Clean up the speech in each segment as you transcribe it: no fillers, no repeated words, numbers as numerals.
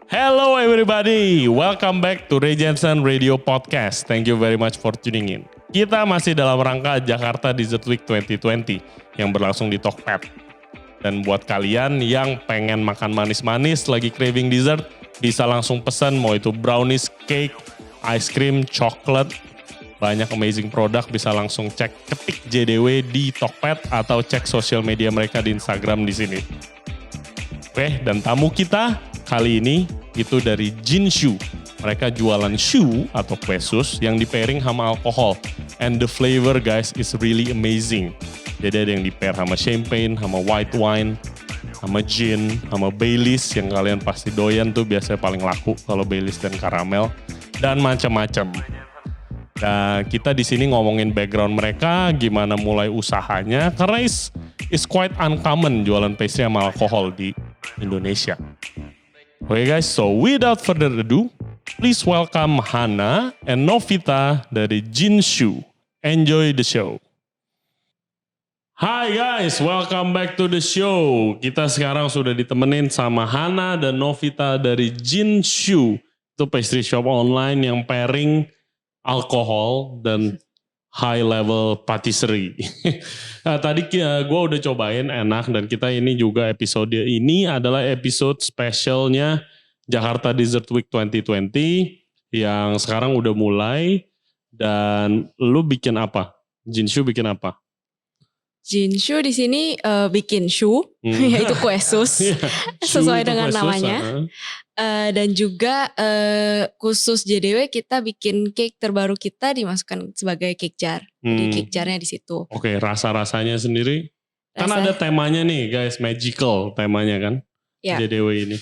Hello everybody, welcome back to Ray Jensen Radio Podcast. Thank you very much for tuning in. Kita masih dalam rangka Jakarta Dessert Week 2020 yang berlangsung di Tokped. Dan buat kalian yang pengen makan manis-manis, lagi craving dessert, bisa langsung pesan mau itu brownies, cake, ice cream, coklat. Banyak amazing produk, bisa langsung ketik JDW di Tokped atau cek sosial media mereka di Instagram di sini. Oke, dan tamu kita kali ini itu dari Jinshu. Mereka jualan shoe atau kue sus yang di pairing sama alkohol. And the flavor guys is really amazing. Jadi ada yang di pair sama champagne, sama white wine, sama gin, sama Baileys yang kalian pasti doyan tuh biasanya paling laku kalau Baileys dan karamel. Dan macam-macam. Nah, kita di sini ngomongin background mereka, gimana mulai usahanya. Karena it's quite uncommon jualan pastry sama alkohol di Indonesia. Oke guys, so without further ado, please welcome Hana and Novita dari Jinshu. Enjoy the show. Hi guys, welcome back to the show. Kita sekarang sudah ditemenin sama Hana dan Novita dari Jinshu. Itu pastry shop online yang pairing alkohol dan high level patisserie. Nah, tadi gue udah cobain enak dan kita ini juga episode ini adalah episode spesialnya Jakarta Dessert Week 2020 yang sekarang udah mulai. Dan lu bikin apa? Jinshu bikin apa? Jinshu di sini bikin shoe, yaitu kue sus, sesuai dengan namanya. Dan juga khusus JDW kita bikin cake terbaru kita dimasukkan sebagai cake jar. Jadi cake jarnya di situ. Oke, rasa-rasanya sendiri? Kan ada temanya nih guys, magical temanya kan? Ya. JDW ini.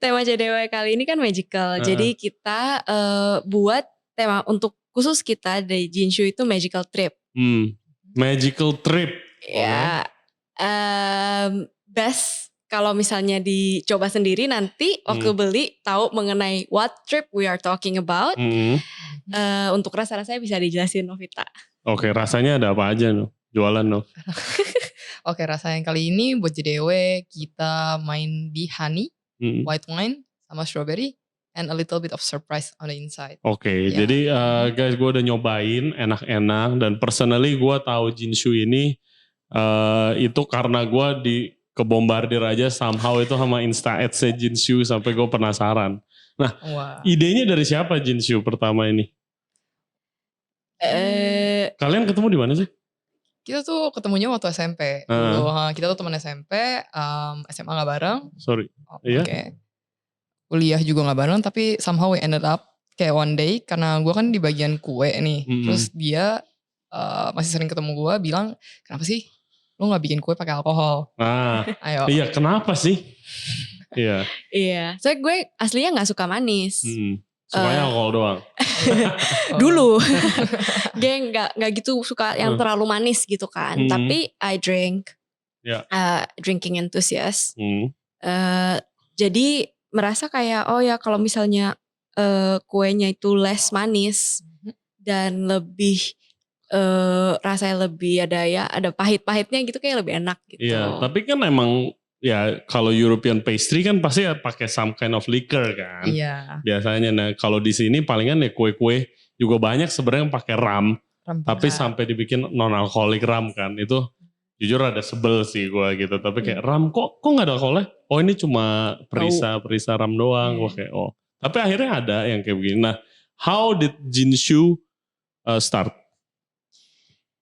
Tema JDW kali ini kan magical. Jadi kita buat tema untuk khusus kita dari Jinshu itu magical trip. Magical trip. Ya, best kalau misalnya dicoba sendiri nanti waktu beli tahu mengenai what trip we are talking about. Untuk rasa-rasanya bisa dijelasin Novita. Oke, rasanya ada apa aja Nov? Jualan Nov. Oke, rasa yang kali ini buat JDW kita main di honey, white wine, sama strawberry. And a little bit of surprise on the inside. Oke, jadi guys gue udah nyobain enak-enak dan personally gue tahu Jinshu ini itu karena gue kebombardir aja somehow itu sama Insta ads-nya Jinshu sampai gue penasaran. Nah, idenya dari siapa Jinshu pertama ini? Kalian ketemu di mana sih? Kita tuh ketemunya waktu SMP. Kita tuh teman SMP, SMA gak bareng. Sorry. Iya. Oke. Kuliah juga gak bareng, tapi somehow we ended up kayak one day, karena gue kan di bagian kue nih. Terus dia masih sering ketemu gue bilang, kenapa sih lu gak bikin kue pakai alkohol? Ayo. Iya, kenapa sih? Iya. Iya, soalnya gue aslinya gak suka manis. Sukanya alkohol doang? Dulu. Gue gak gitu suka yang terlalu manis gitu kan. Tapi I drink, drinking enthusiast. Jadi merasa kayak oh ya kalau misalnya kuenya itu less manis dan lebih rasanya lebih ada pahit-pahitnya gitu kayak lebih enak gitu. Iya, tapi kan emang ya kalau European pastry kan pasti ya pakai some kind of liquor kan. Iya. Biasanya nah kalau di sini palingan ya kue-kue juga banyak sebenarnya yang pakai ram tapi sampai dibikin non alkoholik ram kan itu. Jujur ada sebel sih gue gitu. Tapi kayak ram kok gak ada alkoholnya? Oh ini cuma perisa ram doang. Gue kayak Tapi akhirnya ada yang kayak begini. Nah how did Jinshu start?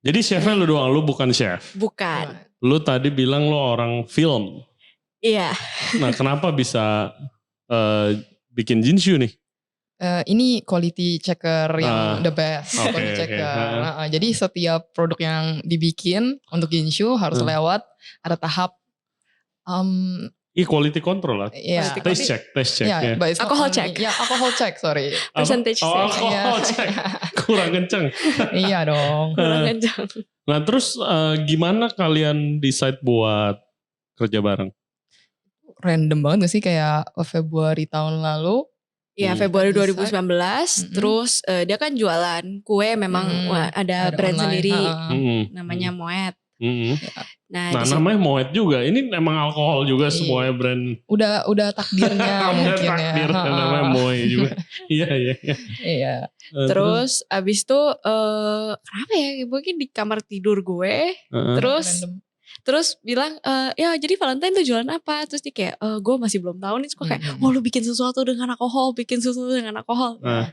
Jadi chefnya lu doang, lu bukan chef? Bukan. Lu tadi bilang lu orang film. Iya. Nah kenapa bisa bikin Jinshu nih? Ini quality checker yang the best. Quality checker. Jadi setiap produk yang dibikin untuk Jinshu harus lewat ada tahap quality control lah. Yeah. Taste check. Yeah, yeah. Alcohol check. Ya, alcohol check, sorry. Percentage check. Alcohol check. Kurang kenceng. Iya dong. Kurang kenceng. Nah terus gimana kalian decide buat kerja bareng? Random banget gak sih kayak Februari tahun lalu. Iya Februari 2019 terus dia kan jualan kue memang ada brand online, sendiri namanya Moet. Nah, Nah namanya Moet juga. Ini emang alkohol juga semuanya brand. Udah takdirnya mungkin Takdir, ya. namanya Moe juga. Iya. Iya. terus abis itu kenapa ya? Mungkin di kamar tidur gue. Random. Terus bilang, ya jadi Valentine tuh jualan apa? Terus dia kayak, gue masih belum tahu nih. Terus gue kayak, oh lu bikin sesuatu dengan alkohol. Ya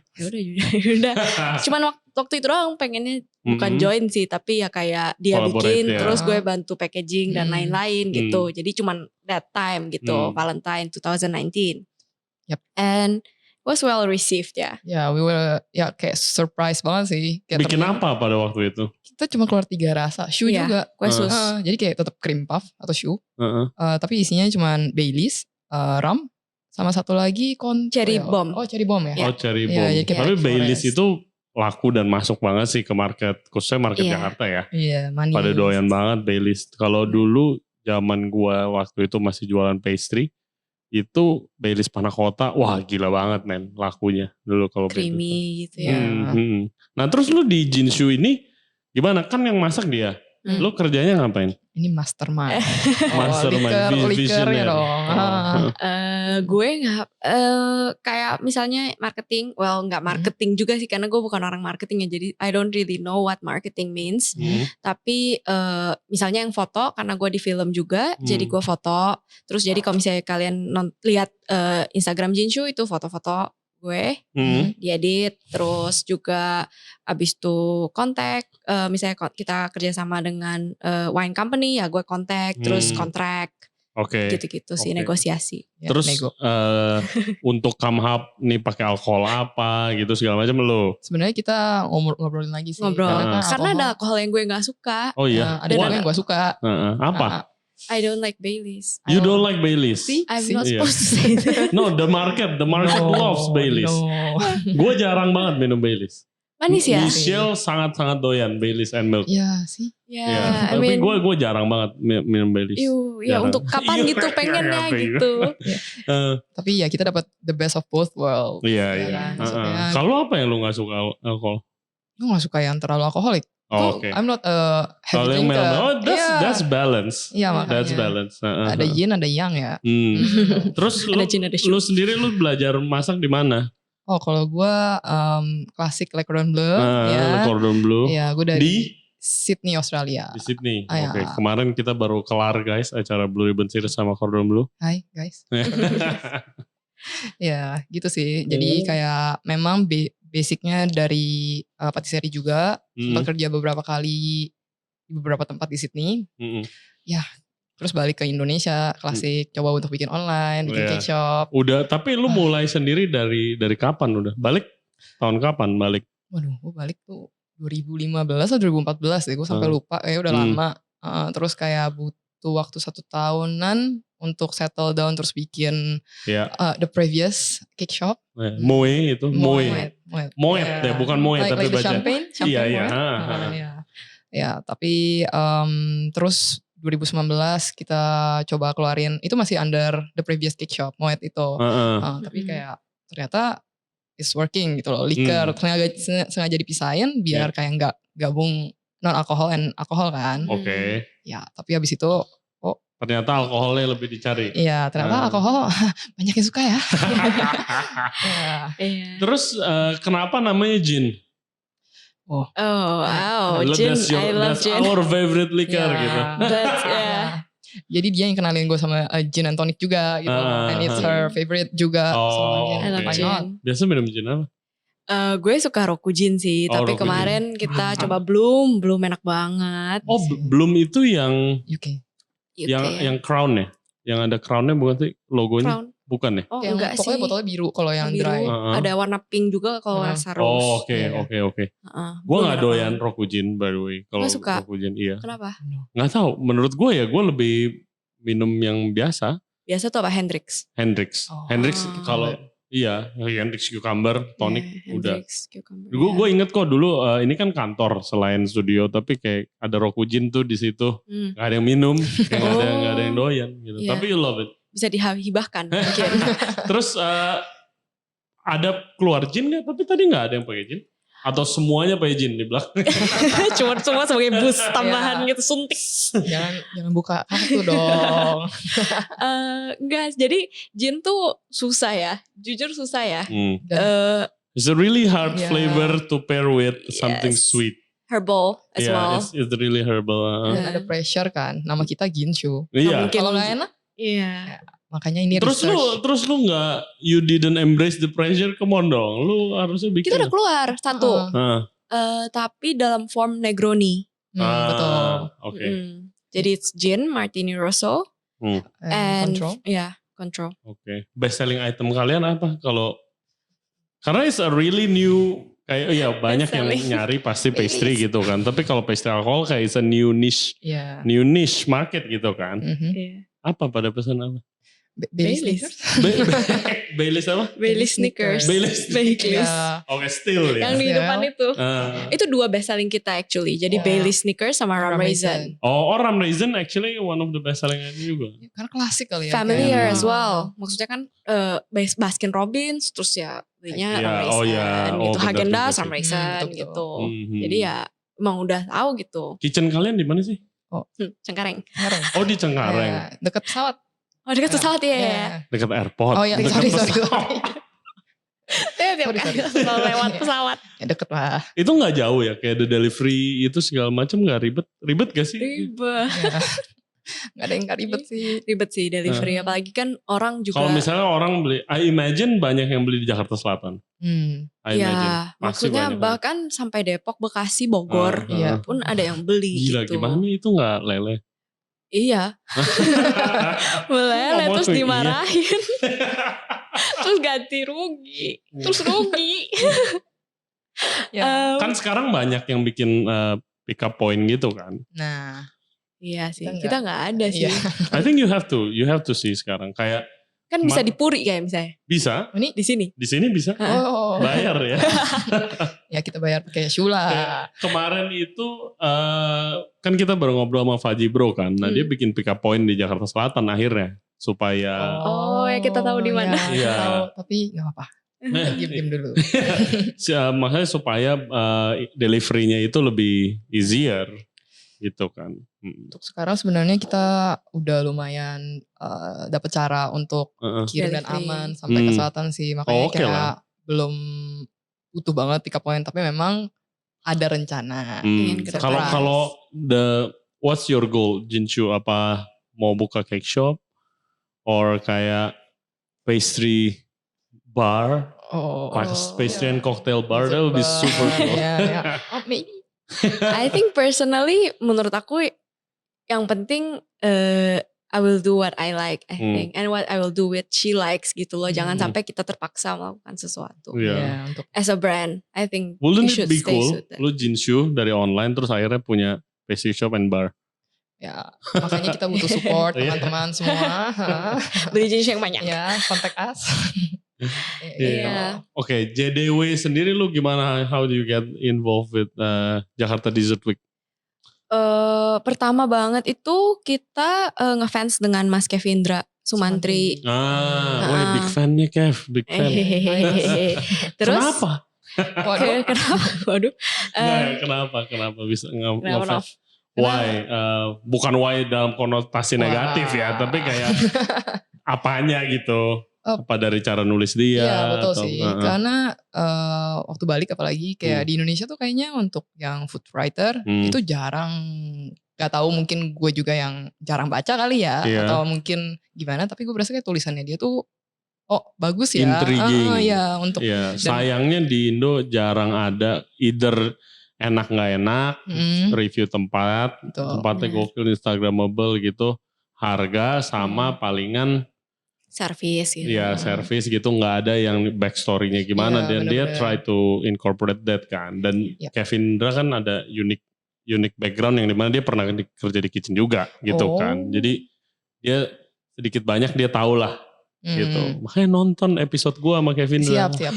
udah. Cuman waktu itu doang pengennya bukan join sih. Tapi ya kayak dia Collaborate, bikin. ya. Terus gue bantu packaging dan lain-lain gitu. Jadi cuman that time gitu. Valentine 2019. Yep. And was well received ya. Ya, we were kayak surprise banget sih. Kayak Bikin apa pada waktu itu? Kita cuma keluar 3 rasa. Shoe juga. Kue sus. Jadi kayak tetap cream puff atau shoe. Tapi isinya cuma Baileys, rum, sama satu lagi Cherry bomb. Oh, cherry bomb ya. Oh, cherry Iya, bomb. jadi kayak Tapi Black Baileys Forest. itu laku dan masuk banget sih ke market. Khususnya market Jakarta ya. Iya, manis. Pada doyan banget Baileys. Kalau dulu zaman gua waktu itu masih jualan pastry. Itu Baileys Panna Cotta, wah gila banget men lakunya dulu kalau creamy gitu ya. Nah terus lu di Jinshu ini gimana? Kan yang masak dia, lu kerjanya ngapain? Ini mastermind. Mastermind, liker ya visioner. dong. Gue nggak kayak misalnya marketing, nggak marketing juga sih karena gue bukan orang marketing ya, jadi I don't really know what marketing means. Tapi misalnya yang foto, karena gue di film juga, jadi gue foto. Terus jadi kalau misalnya kalian lihat Instagram Jinshu itu foto-foto gue diedit, terus juga abis itu kontak, misalnya kita kerjasama dengan wine company ya gue kontak, terus kontrak. Oke. Gitu-gitu sih, negosiasi. Ya, Terus nego. untuk Kamhab nih pakai alkohol apa gitu segala macam lu? Sebenarnya kita ngobrolin lagi sih. Ngobrol. Karena Karena ada alkohol yang gue gak suka. Oh iya. ada juga yang gue suka. Apa? I don't like Baileys. You don't like Baileys? I'm not supposed to say that. No, the market loves Baileys. No. Gue jarang banget minum Baileys. Manis ya? Michelle sangat-sangat doyan Baileys and milk. Iya sih. Ya, I tapi mean, gue jarang banget minum Baileys. ya untuk kapan gitu pengennya gitu. Tapi ya kita dapat the best of both world. Iya. Maksudnya, Kalau apa yang lu gak suka alkohol? gue gak suka yang terlalu alkoholik. Oh, oke. I'm not a heavy drinker. That's balance. Iya makanya. That's balance. Ada yin, ada yang ya. Terus lu sendiri lu belajar masak di mana? Oh kalau gue klasik Le Cordon Bleu. Le Cordon Bleu. Iya gue dari di Sydney, Australia. Di Sydney. Ya. Oke. Kemarin kita baru kelar guys acara Blue Ribbon Series sama Cordon Bleu. Hai guys. Ya gitu sih. Jadi kayak memang basicnya dari patisserie juga. Sempat kerja beberapa kali di beberapa tempat di Sydney. Ya terus balik ke Indonesia klasik. Coba untuk bikin online, bikin cake shop. Udah, tapi lu mulai sendiri dari kapan udah? Balik tahun kapan balik? Waduh gue balik tuh 2015 atau 2014 deh. Gue sampai lupa udah lama. Terus kayak butuh waktu 1 tahunan untuk settle down terus bikin the previous cake shop. Moe itu. Moe ya, bukan Moe tapi baca. Champagne Iya. Ya, tapi terus 2019 kita coba keluarin, itu masih under the previous cake shop, Moet itu. Tapi kayak ternyata it's working gitu loh, liquor sengaja dipisahin biar kayak nggak gabung non alkohol and alkohol kan. Oke. Ya, tapi habis itu ternyata alkoholnya lebih dicari. Iya, ternyata alkohol banyak yang suka ya. Terus kenapa namanya gin? Wow, gin, I love gin. Our favorite liquor gitu. Jadi dia yang kenalin gue sama gin and tonic juga gitu. And it's her favorite juga. I love gin. Biasa minum gin apa? Gue suka Rokujin sih, tapi kemarin kita coba Bloom enak banget. Oh, Bloom itu yang UK. Yang crown ya? Yang ada crownnya bukan sih logonya? Crown. Bukan ya? Oh enggak sih. Pokoknya botolnya biru kalau yang dry. Ada warna pink juga kalau rasa rose. Oh oke. Gue gak doyan Rokujin by the way. Kalau Rokujin iya. Kenapa? Gak tahu. Menurut gue ya gue lebih minum yang biasa. Biasa tuh apa? Hendrix. Hendrix kalau iya, Hendrix cucumber, tonic udah. Gue inget kok dulu ini kan kantor selain studio, tapi kayak ada Rokujin tuh di situ, nggak ada yang minum, kayak nggak ada yang doyan gitu. Tapi you love it. Bisa dihibahkan mungkin. Terus ada keluar gin nggak? Tapi tadi nggak ada yang pakai gin. Atau semuanya pakai Jin di belakang? Cuma semua sebagai boost tambahan gitu, suntik. Jangan buka kartu dong. Enggak, jadi Jin tuh susah ya. Jujur susah ya. It's a really hard Yeah. flavor to pair with something Yes. sweet. Herbal as well. It's really herbal. Dan ada pressure kan. Nama kita Ginshu. Iya. mungkin. Kalau gak enak, Iya. makanya ini Terus lu nggak, you didn't embrace the pressure, come on dong. Lu harusnya bikin. Kita udah keluar satu. Tapi dalam form Negroni. Betul. Oke. Jadi it's gin, martini rosso, and Control. control. Oke. Best selling item kalian apa? Karena it's a really new, kayak banyak yang selling. nyari pasti pastry gitu kan. Tapi kalau pastry alkohol kayak it's a new niche market gitu kan. Iya. Apa pada pesan apa? Baileys. Baileys apa? Baileys Snickers. Baileys. Ya. Oke, still ya. Yang di depan itu. Ah. Itu dua best selling kita actually. Jadi Baileys Snickers sama Rum Raisin. Rum Raisin actually one of the best selling juga. Karena klasik kali ya. Familiar as well. Maksudnya kan Baskin Robbins, terus ya belinya Rum Raisin gitu. Häagen-Dazs Rum Raisin gitu. Jadi ya emang udah tahu gitu. Kitchen kalian di mana sih? Cengkareng. Oh, di Cengkareng. Dekat pesawat. Oh, dekat pesawat ya. Dekat airport. Oh iya, Dekat sorry. Tiap kali kalau lewat pesawat. Ya deket lah. Itu gak jauh ya, kayak the delivery itu segala macam gak ribet? Ribet gak sih? Ribet. Ya. Gak ada yang gak ribet sih. Ribet sih delivery. Apalagi kan orang juga. Kalau misalnya orang beli, I imagine banyak yang beli di Jakarta Selatan. I imagine. Ya, maksudnya bahkan sampai Depok, Bekasi, Bogor pun ada yang beli. Gila, gitu. gimana itu gak leleh? Iya. Meleleh terus dimarahin. Terus ganti rugi. Terus rugi. Ya. Kan sekarang banyak yang bikin pick up point gitu kan. Nah. Iya sih, kita gak ada sih. I think you have to see sekarang. Kayak kan bisa dipuri kayak misalnya. Bisa. Ini di sini. Di sini bisa. Oh. Bayar ya. Ya kita bayar pakai Shula. Kemarin itu kan kita baru ngobrol sama Faji Bro kan. Nah dia bikin pick up point di Jakarta Selatan akhirnya supaya. Oh ya kita tahu di mana. Iya. Tahu, tapi nggak apa-apa. Diam dulu. Makanya supaya delivery-nya itu lebih easier gitu kan. Untuk sekarang sebenarnya kita udah lumayan dapat cara untuk kirim dan aman sampai ke selatan sih. Makanya kayak belum butuh banget pick up point, tapi memang ada rencana. Kalau what's your goal, Jinshu? Apa mau buka cake shop or kayak pastry bar? Pastry and cocktail bar, that would be super cool. Yeah. Oh, maybe. I think personally menurut aku yang penting I will do what I like, I think, and what I will do with she likes gitu loh. Jangan sampai kita terpaksa melakukan sesuatu. Yeah. As a brand, I think wouldn't we should it be stay cool? suited. Lu Jinshu dari online terus akhirnya punya pastry shop and bar. Ya, makanya kita butuh support teman-teman semua. Beli jenis yang banyak. Ya, kontak us. Oke, JDW sendiri lu gimana? How do you get involved with Jakarta Dessert Week? Pertama banget itu kita ngefans dengan Mas Kevindra Sumantri. Big fan nih Kev, big fan. Terus kenapa? Waduh. Kenapa bisa ngefans? Why? Bukan why dalam konotasi negatif ya, tapi kayak apanya gitu. Apa dari cara nulis dia? Iya betul sih, karena waktu balik apalagi kayak di Indonesia tuh kayaknya untuk yang food writer itu jarang, gak tahu mungkin gue juga yang jarang baca kali ya, atau mungkin gimana, tapi gue berasa kayak tulisannya dia tuh bagus ya. Intriguing. Untuk sayangnya di Indo jarang ada either enak gak enak, review tempatnya gokil, instagramable gitu, harga sama palingan service gitu. Iya, service gitu, nggak ada yang backstory-nya gimana, dan dia try to incorporate that kan. Dan Kevin Dra kan ada unique background yang dimana dia pernah kerja di kitchen juga gitu kan. Jadi dia sedikit banyak dia tahu lah gitu. Makanya nonton episode gue sama Kevin Dra. Siap.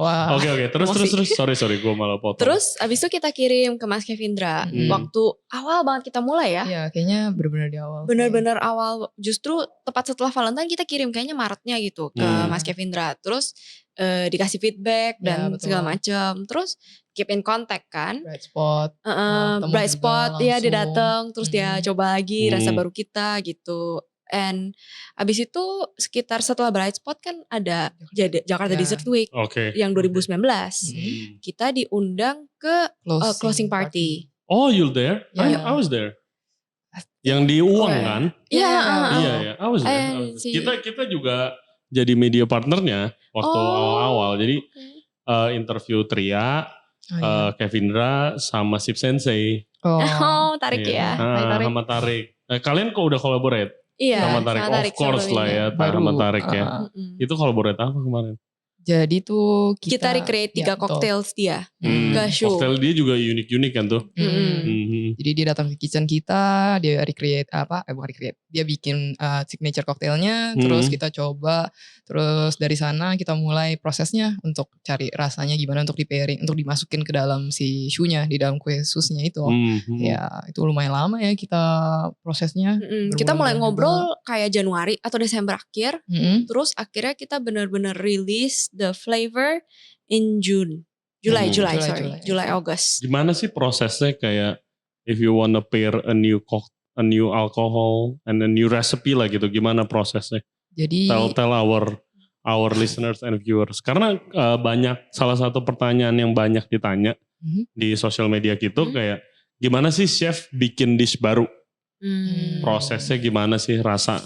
Wah. Oke. Terus. Sorry gue malah potong. Terus abis itu kita kirim ke Mas Kevin Dra. Waktu awal banget kita mulai ya. Iya, kayaknya benar-benar di awal. Benar-benar awal. Justru tepat setelah Valentine kita kirim kayaknya Maretnya gitu ke Mas Kevin Dra. Terus dikasih feedback dan betul. segala macam. Terus keep in contact kan. Bright spot. Bright spot ya dia datang terus dia coba lagi rasa baru kita gitu. And abis itu sekitar setelah Bright Spot kan ada Jakarta Dessert Week yang 2019. Kita diundang ke closing party. Oh, you're there? Yeah. I was there. Yang di Uang kan? Iya. I was there. Kita juga jadi media partnernya waktu awal-awal. Jadi interview Tria, Kevindra sama Sip Sensei. Tarik ya. Sama Tarik. Kalian kok udah collaborate? Iya, sama Tarik. Of course lah ya, sama Tarik ya. Itu collaborate apa kemarin? Jadi tuh kita recreate 3 cocktails dia ke show. Cocktail dia juga unik-unik kan tuh. Jadi dia datang ke kitchen kita, dia recreate bukan recreate. Dia bikin signature cocktailnya, terus kita coba. Terus dari sana kita mulai prosesnya untuk cari rasanya gimana untuk di pairing, untuk dimasukin ke dalam si shoe-nya, di dalam kue susnya itu. Ya itu lumayan lama ya kita prosesnya. Kita mulai ngobrol kayak Januari atau Desember akhir. Terus akhirnya kita benar-benar release the flavor in July, August. Gimana sih prosesnya kayak if you wanna pair a new alcohol and a new recipe lah gitu, gimana prosesnya? Jadi tell our listeners and viewers, karena salah satu pertanyaan yang banyak ditanya di sosial media gitu kayak gimana sih chef bikin dish baru? Prosesnya gimana sih, rasa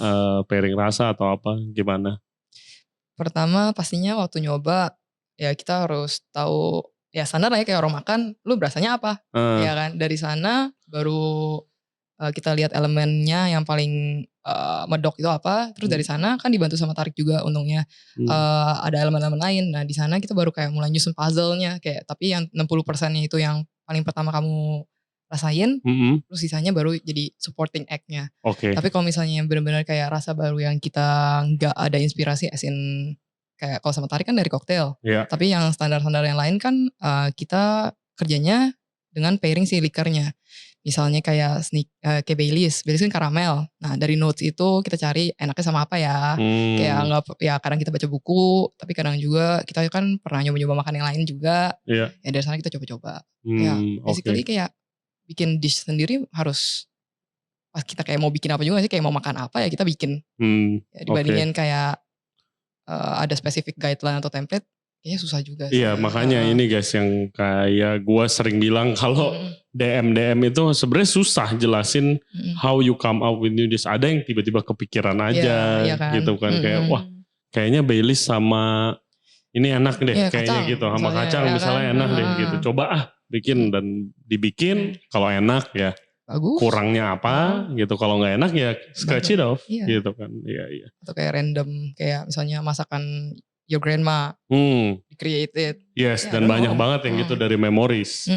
pairing rasa atau apa gimana? Pertama pastinya waktu nyoba ya kita harus tahu ya standar lah ya, kayak orang makan lu berasanya apa ya kan. Dari sana baru kita lihat elemennya yang paling medok itu apa. Terus dari sana kan dibantu sama Tarik juga untungnya ada elemen-elemen lain. Nah di sana kita baru kayak mulai nyusun puzzle-nya kayak, tapi yang 60%-nya itu yang paling pertama kamu rasain, terus sisanya baru jadi supporting act-nya. Tapi kalau misalnya benar-benar kayak rasa baru yang kita nggak ada inspirasi, kayak kalau sama Tarik kan dari koktail, tapi yang standar-standar yang lain kan kita kerjanya dengan pairing si liquornya. Misalnya kayak kayak Baileys kan karamel. Nah dari notes itu kita cari enaknya sama apa ya. Kayak nggak ya, kadang kita baca buku, tapi kadang juga kita kan pernah nyoba-nyoba makan yang lain juga. Ya dari sana kita coba-coba. Ya basically kayak bikin dish sendiri harus pas kita kayak mau bikin apa juga sih, kayak mau makan apa ya kita bikin. Ya, dibandingin kayak ada spesifik guideline atau template, kayaknya susah juga sih. Iya makanya ini guys yang kayak gue sering bilang kalau DM itu sebenarnya susah jelasin how you come up with new dish. Ada yang tiba-tiba kepikiran aja kan? Gitu kan kayak wah kayaknya Baileys sama ini enak deh kayaknya gitu, sama kacang misalnya enak deh gitu. Coba bikin dan dibikin, kalau enak ya bagus, kurangnya apa gitu, kalau nggak enak ya scratch it off gitu kan. Iya. Atau kayak random kayak misalnya masakan your grandma created. Yes, dan banyak banget yang gitu dari memories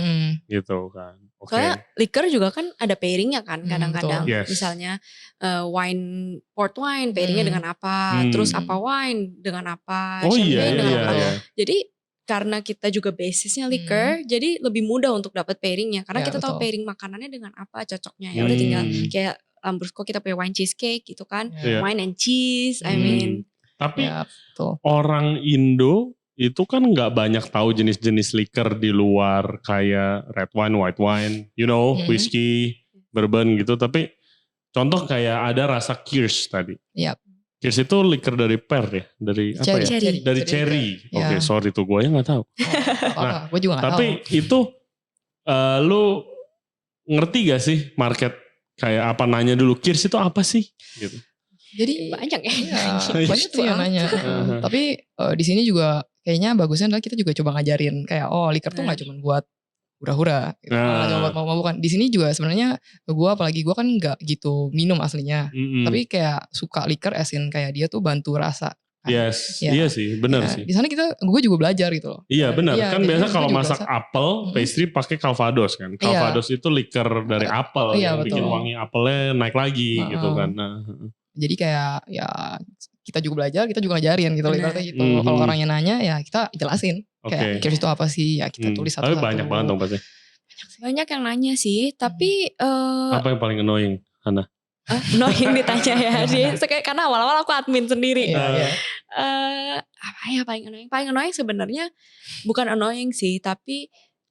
gitu kan. Soalnya liquor juga kan ada pairingnya kan kadang-kadang. Misalnya port wine pairingnya dengan apa, terus apa wine dengan apa, champagne dengan apa. Jadi karena kita juga basisnya liquor, jadi lebih mudah untuk dapat pairingnya. Karena kita tahu pairing makanannya dengan apa cocoknya. Ya udah tinggal kayak Lambrusco kita punya wine cheesecake gitu kan, wine and cheese. I mean. Tapi orang Indo itu kan nggak banyak tahu jenis-jenis liquor di luar kayak red wine, white wine, whiskey, bourbon gitu. Tapi contoh kayak ada rasa kirsch tadi. Kirsch itu liquor dari pear ya? Dari apa ya? Dari cherry. Oke, sorry tuh gue nggak tahu. Nah, gue juga nggak tahu. Tapi itu lu ngerti gak sih market kayak apa, nanya dulu kirsch itu apa sih? Gitu. Jadi banyak ya. Banyak tuh yang nanya. Tapi di sini juga kayaknya bagusnya adalah kita juga coba ngajarin kayak liquor tuh nggak cuma buat hura-hura gitu. Cuma buat mau-mau. Di sini juga sebenarnya apalagi gue kan nggak gitu minum aslinya. Tapi kayak suka liquor asin kayak dia tuh bantu rasa. Yes, iya sih, benar sih. Di sana gue juga belajar gitu loh. Iya benar, kan biasa kalau masak apel, pastry pakai Calvados kan. Calvados itu liquor dari apel yang bikin wangi apelnya naik lagi gitu kan. Jadi kayak ya kita juga belajar, kita juga ngajarin gitu loh gitu. Kalau orangnya nanya ya kita jelasin. Kayak kirsch itu apa sih? Ya kita tulis satu-satu. Tapi banyak banget dong pasti. Banyak yang nanya sih, tapi apa yang paling annoying, Hana? Annoying ditanya ya. Karena awal-awal aku admin sendiri. Apa ya paling annoying sebenarnya bukan annoying sih, tapi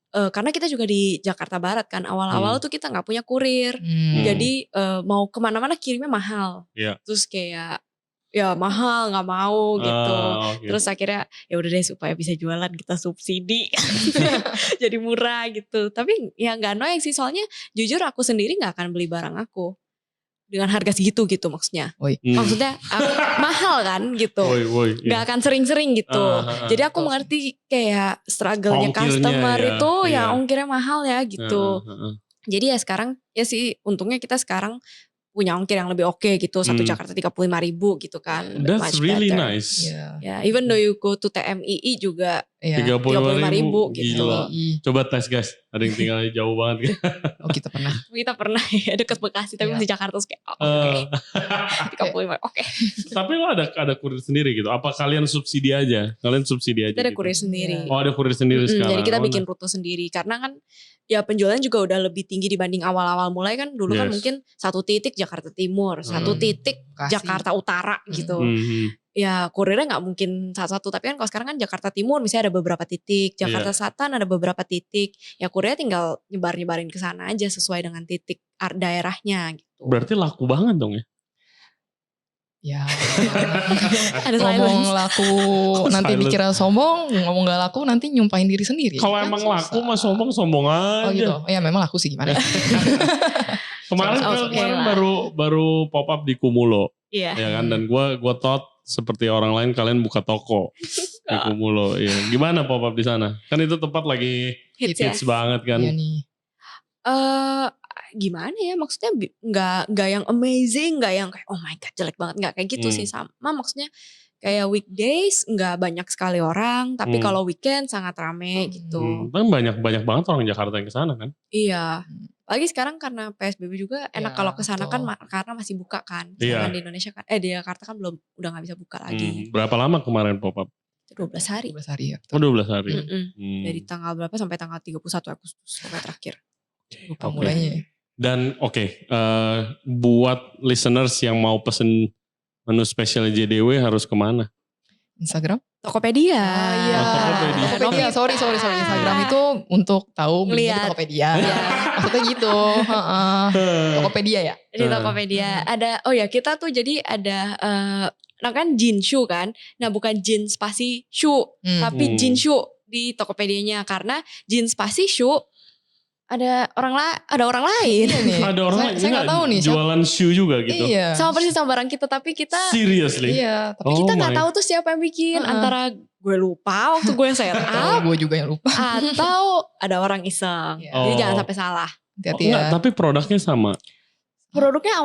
karena kita juga di Jakarta Barat kan, awal-awal tuh kita nggak punya kurir, jadi mau kemana-mana kirimnya mahal, terus kayak ya mahal nggak mau gitu, terus akhirnya ya udah deh supaya bisa jualan kita subsidi, jadi murah gitu. Tapi ya nggak annoying sih, soalnya jujur aku sendiri nggak akan beli barang aku dengan harga segitu gitu maksudnya. Maksudnya mahal kan gitu. Gak akan sering-sering gitu. Jadi aku mengerti kayak struggle-nya customer ya, itu ya ongkirnya mahal ya gitu. Jadi ya sekarang ya sih untungnya kita sekarang punya ongkir yang lebih oke gitu. Satu Jakarta 35.000 gitu kan. That's really nice. Ya, even though you go to TMII juga 35.000 gitu. Gila. Coba tes guys. Ada yang tinggal jauh banget. Oh kita pernah. Kita pernah ya deket Bekasi tapi masih Jakarta. Terus kayak oke. 35 oke. Tapi lo ada kurir sendiri gitu? Apa kalian subsidi aja? Kita ada kurir sendiri. Oh ada kurir sendiri sekarang. Jadi kita bikin rute sendiri. Karena kan ya penjualan juga udah lebih tinggi dibanding awal-awal mulai kan. Dulu kan mungkin satu titik Jakarta Timur, satu titik Jakarta Utara gitu. Ya kurirnya gak mungkin satu-satu. Tapi kan kalau sekarang kan Jakarta Timur misalnya ada beberapa titik. Jakarta Selatan ada beberapa titik. Ya kurirnya tinggal nyebar-nyebarin ke sana aja sesuai dengan titik daerahnya gitu. Berarti laku banget dong ya? Ya. Ada ngomong laku nanti dikira sombong, ngomong gak laku nanti nyumpahin diri sendiri. Kalau emang laku mah sombong aja. Oh gitu. Ya memang laku sih gimana. Kemarin baru pop up di Kumulo. Iya. Ya kan, dan gue thought seperti orang lain kalian buka toko di Kumulo. Ya. Gimana pop up di sana? Kan itu tempat lagi hits banget kan. Iya nih. Gimana ya, maksudnya nggak yang amazing, nggak yang kayak oh my god jelek banget, nggak kayak gitu sih. Sama maksudnya kayak weekdays nggak banyak sekali orang, tapi kalau weekend sangat rame gitu. Kan banyak banget orang Jakarta yang kesana kan. Iya. Lagi sekarang karena PSBB juga enak kalau kesana kan karena masih buka kan. Sedangkan di Indonesia kan di Jakarta kan udah nggak bisa buka lagi. Berapa lama kemarin pop up? 12 hari. 12 hari ya. Oh 12 hari. Dari tanggal berapa sampai tanggal 31 Agustus sampai terakhir. Lupa mulainya. Dan buat listeners yang mau pesen menu spesial JDW harus kemana? Instagram? Tokopedia. Iya. Tokopedia. Sorry. Instagram itu untuk tahu belinya di Tokopedia. Maksudnya gitu. Tokopedia ya? Di Tokopedia. Ada, kita tuh jadi ada, nah kan Jinshu kan. Nah bukan Jin spasi Shu. Tapi Jinshu di Tokopedianya. Karena Jin spasi Shu ada orang lain. Ada orang lain. Saya nggak tahu nih. Jualan shoe juga gitu. Iya. Sama persis sama barang kita, tapi kita. Seriously? Iya. Tapi kita nggak tahu tuh siapa yang bikin. Antara gue lupa waktu gue set up. Gue juga yang lupa. Atau ada orang iseng. Jadi jangan sampai salah. Hati-hati ya. Tapi produknya sama. Produknya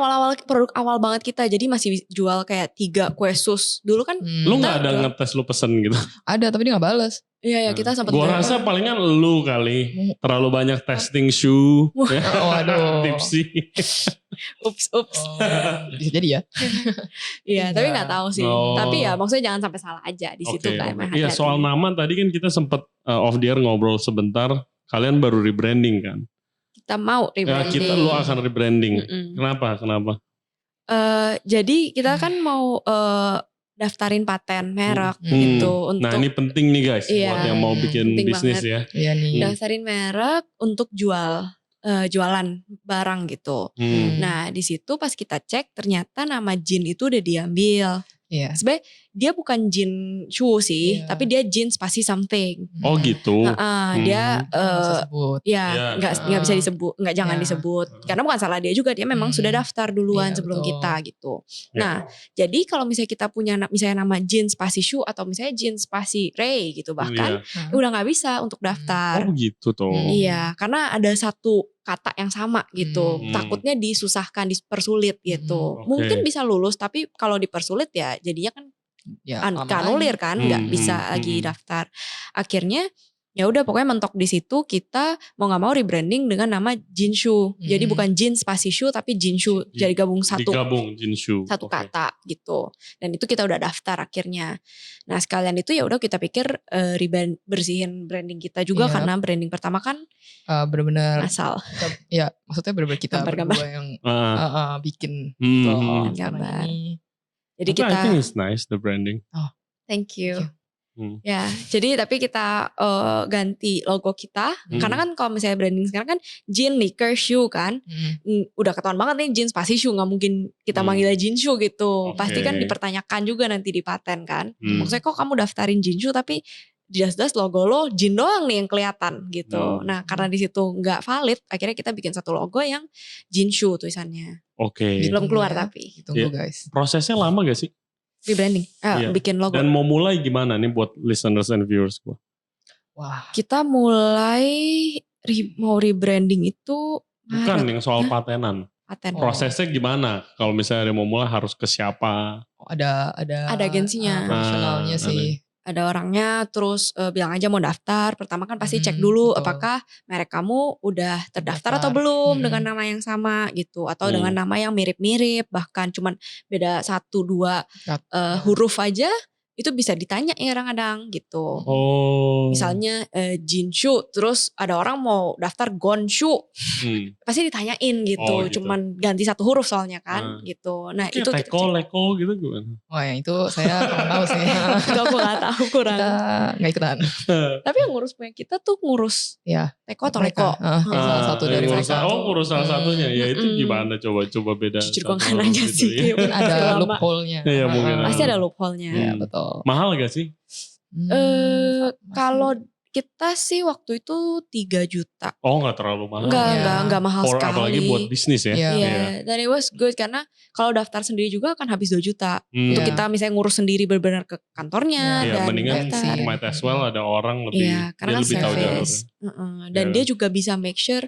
produk awal banget kita, jadi masih jual kayak 3 kue sus. Dulu kan lu gak ada ngetes lu pesen gitu? Ada, tapi dia gak bales. Iya kita sempat. Gua rasa palingan lu kali terlalu banyak testing shoe. Waduh. Tipsy. Ups. Bisa jadi ya. Iya, tapi gak tahu sih. Tapi ya maksudnya jangan sampai salah aja di situ kan. Iya, soal nama tadi kan kita sempat off the air ngobrol sebentar. Kalian baru rebranding kan? Kita mau rebranding. Lu akan rebranding. Kenapa? Jadi kita kan mau daftarin paten merek gitu. Untuk, nah ini penting nih guys buat yang mau bikin bisnis banget. Iya nih. Daftarin merek untuk jualan barang gitu. Nah di situ pas kita cek ternyata nama Jin itu udah diambil. Iya. Sebenarnya dia bukan Jin Shu sih, tapi dia Jin spasi something. Oh gitu. Dia ya nggak bisa disebut, jangan disebut. Karena bukan salah dia juga, dia memang sudah daftar duluan sebelum kita gitu. Nah, jadi kalau misalnya kita punya misalnya nama Jin spasi Shu atau misalnya Jin spasi Ray gitu bahkan udah nggak bisa untuk daftar. Oh gitu tuh. Iya, karena ada satu kata yang sama gitu. Takutnya disusahkan, dipersulit gitu. Mungkin bisa lulus, tapi kalau dipersulit ya jadinya kan anulir kan, nggak bisa lagi daftar. Akhirnya ya udah pokoknya mentok di situ, kita mau nggak mau rebranding dengan nama Jinshu. Jadi bukan Jin spasi Shu tapi Jinshu. Jadi gabung Jinshu. Satu kata gitu. Dan itu kita udah daftar akhirnya. Nah sekalian itu ya udah kita pikir bersihin branding kita juga karena branding pertama kan benar-benar asal. Ya maksudnya benar-benar kita berdua yang bikin gambar. Jadi I think it's nice the branding. Thank you. Ya, jadi tapi kita ganti logo kita. Karena kan kalau misalnya branding sekarang kan gin, liquor, shoe kan. Udah ketahuan banget nih gin spasi shoe. Gak mungkin kita manggilnya gin shoe gitu. Pasti kan dipertanyakan juga nanti di paten kan. Maksudnya kok kamu daftarin gin shoe tapi jelas-jelas logo lo gin doang nih yang kelihatan gitu. Nah karena di situ nggak valid, akhirnya kita bikin satu logo yang gin shoe tulisannya. Belum keluar tapi. Tunggu guys. Prosesnya lama gak sih? Rebranding, bikin logo. Dan mau mulai gimana nih buat listeners and viewers gue? Wah. Kita mulai mau rebranding itu bukan yang soal patenan. Paten. Prosesnya gimana? Kalau misalnya ada mau mulai harus ke siapa? Ada agensinya. Profesionalnya sih. Ada orangnya, terus bilang aja mau daftar. Pertama kan pasti cek dulu apakah merek kamu udah terdaftar atau belum dengan nama yang sama gitu. Atau dengan nama yang mirip-mirip, bahkan cuman beda 1-2 huruf aja. Itu bisa ditanya ya kadang-kadang gitu. Misalnya Jinshu, terus ada orang mau daftar Gonshu. Pasti ditanyain gitu. Cuman ganti 1 huruf soalnya kan gitu. Nah itu Leko gitu gimana? Wah yang itu saya kurang tahu sih. Itu aku gak tahu, kurang. Kita gak ikutan. Tapi yang ngurus punya kita tuh ngurus Teko atau Leko. Salah satu dari mereka. Ngurus salah satunya. Ya itu gimana coba beda. Jujur gue gak nanya sih. Mungkin ada loophole-nya. Iya mungkin. Pasti ada loophole-nya. Iya betul. Mahal gak sih? Kalau kita sih waktu itu 3 juta. Oh gak terlalu mahal. Enggak mahal sekali. Apalagi buat bisnis ya. Iya. Dan it was good karena kalau daftar sendiri juga akan habis 2 juta. Untuk kita misalnya ngurus sendiri benar-benar ke kantornya. Iya mendingan might as well ada orang lebih. Iya karena lebih tahu jalur. Dan dia juga bisa make sure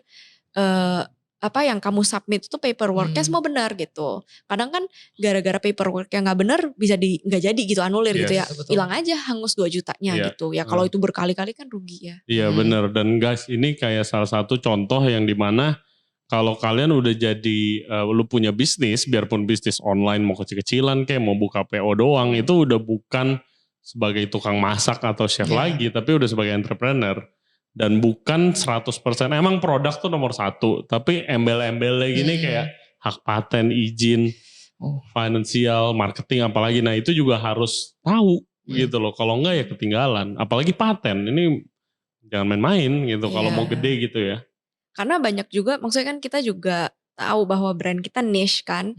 apa yang kamu submit itu paperworknya semua benar gitu. Kadang kan gara-gara paperworknya nggak benar bisa nggak jadi gitu, anulir gitu ya. Hilang aja hangus 2 jutanya gitu. Ya kalau itu berkali-kali kan rugi ya. Iya benar. Dan guys ini kayak salah satu contoh yang dimana kalau kalian udah jadi lu punya bisnis, biarpun bisnis online mau kecil-kecilan kayak mau buka PO doang, itu udah bukan sebagai tukang masak atau chef lagi, tapi udah sebagai entrepreneur. Dan bukan 100%, emang produk tuh nomor 1, tapi embel-embelnya gini kayak hak paten, izin, finansial, marketing apalagi. Nah itu juga harus tahu gitu loh, kalau enggak ya ketinggalan. Apalagi paten, ini jangan main-main gitu kalau mau gede gitu ya. Karena banyak juga, maksudnya kan kita juga tahu bahwa brand kita niche kan,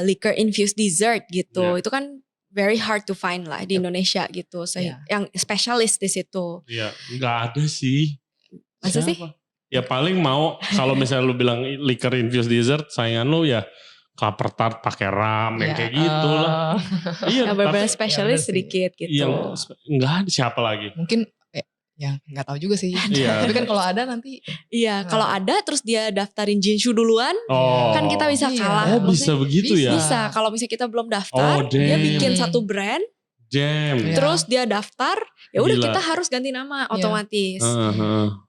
liquor infused dessert gitu, itu kan very hard to find lah di Indonesia gitu. Yang spesialis di situ. Iya, nggak ada sih. Masa sih? Ya paling mau kalau misalnya lu bilang liquor infused dessert, saingan lu ya Clapper Tart pakai ram yang kayak gitu lah. Iya, beberapa spesialis sedikit gitu. Yang nggak ada siapa lagi? Mungkin ya nggak tahu juga sih. Tapi kan kalau ada nanti. Iya, kalau ada terus dia daftarin Jinshu duluan, kan kita bisa kalah. Oh bisa begitu ya? Bisa, kalau misalnya kita belum daftar, dia bikin satu brand, terus dia daftar, ya udah kita harus ganti nama otomatis.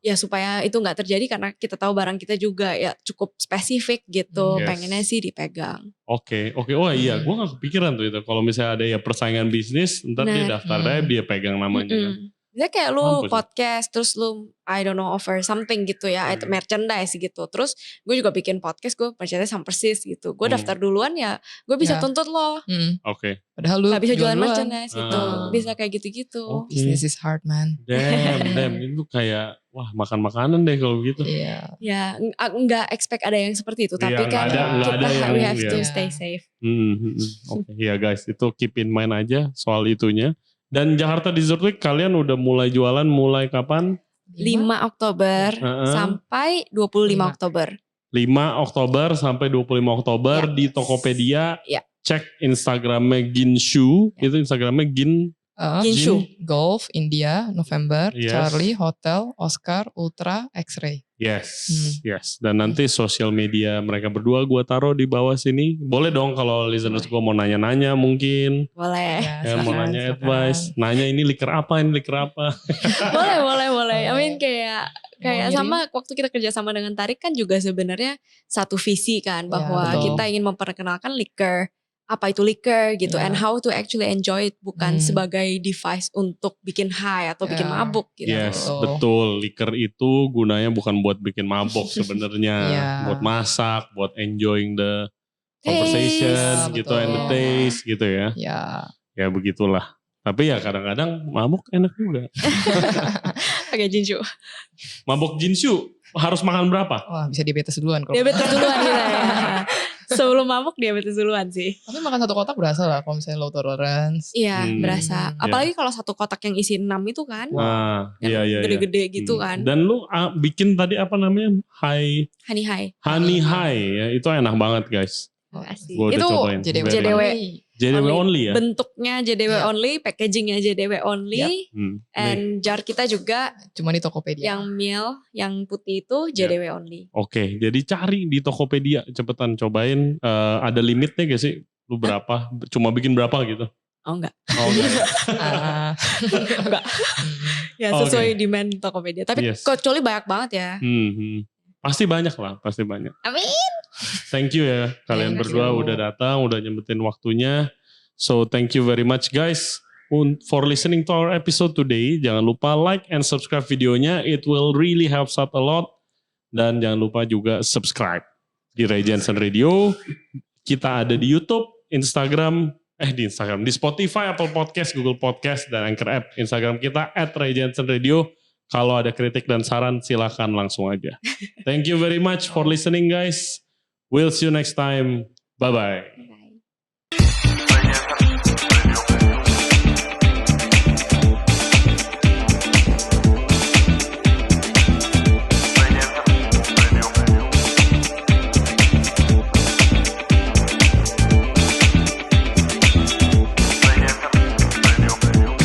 Ya supaya itu nggak terjadi karena kita tahu barang kita juga ya cukup spesifik gitu, pengennya sih dipegang. Oke. Oh iya, gue nggak kepikiran tuh itu. Kalau misalnya ada ya persaingan bisnis, ntar dia daftar dia pegang namanya kan. Misalnya kayak lu podcast, terus lu I don't know offer something gitu ya, merchandise gitu. Terus gue juga bikin podcast, gue merchandise sama persis gitu. Gue daftar duluan ya, gue bisa tuntut lo. Padahal lu gak bisa jualan merchandise gitu. Bisa kayak gitu-gitu. Business is hard man. Damn, itu kayak wah makan makanan deh kalau gitu. Ya gak expect ada yang seperti itu. Tapi kan we have to stay safe. Ya guys, itu keep in mind aja soal itunya. Dan Jakarta Dessert Week kalian udah mulai jualan mulai kapan? 5 Oktober sampai 25 Oktober. 5 Oktober sampai 25 Oktober di Tokopedia. Cek Instagramnya Ginshu. Itu Instagramnya Ginshu. Golf, India, November, Charlie, Hotel, Oscar, Ultra, X-Ray. Yes. Dan nanti sosial media mereka berdua gue taruh di bawah sini. Boleh dong kalau listeners gue mau nanya-nanya mungkin. Boleh. Mau nanya advice. Nanya ini liker apa. boleh. I mean kayak sama waktu kita kerja sama dengan Tarik kan juga sebenarnya satu visi kan. Bahwa kita ingin memperkenalkan liker. Apa itu liquor gitu and how to actually enjoy it, bukan sebagai device untuk bikin high atau bikin mabuk gitu. Yes, betul. Liquor itu gunanya bukan buat bikin mabuk sebenarnya, buat masak, buat enjoying the conversation gitu and the taste gitu ya. Ya begitulah. Tapi ya kadang-kadang mabuk enak juga. Oke, Jinshu. Mabuk Jinshu harus makan berapa? Wah bisa diabetes duluan kalau. Diabetes duluan kita ya. Sebelum mabuk diabetes duluan sih. Tapi makan 1 kotak berasa lah kalau misalnya low tolerance. Iya berasa. Iya. Apalagi kalau 1 kotak yang isi 6 itu kan. Nah, Yang iya. Gede-gede gitu kan. Dan lu bikin tadi apa namanya? Honey high. Honey high ya. Itu enak banget guys. Makasih. Gua udah Itu cobain. JDW. JDW only ya? Bentuknya JDW only, packagingnya JDW only, and jar kita juga cuma di Tokopedia. yang meal, yang putih itu JDW only. Oke, jadi cari di Tokopedia, cepetan cobain. Ada limitnya gak sih? Lu berapa? Cuma bikin berapa gitu? Oh enggak. Oh enggak. Enggak. Ya sesuai demand Tokopedia. Tapi kecuali banyak banget ya. Pasti banyak lah, pasti banyak. Amin. Thank you ya kalian berdua udah datang, udah nyempetin waktunya. So thank you very much guys for listening to our episode today. Jangan lupa like and subscribe videonya, it will really help out a lot. Dan jangan lupa juga subscribe di Ray Jensen Radio. Kita ada di YouTube, di Spotify, Apple Podcast, Google Podcast, dan Anchor App. Instagram kita @RayJensenRadio. Kalau ada kritik dan saran silakan langsung aja. Thank you very much for listening guys. We'll see you next time. Bye-bye.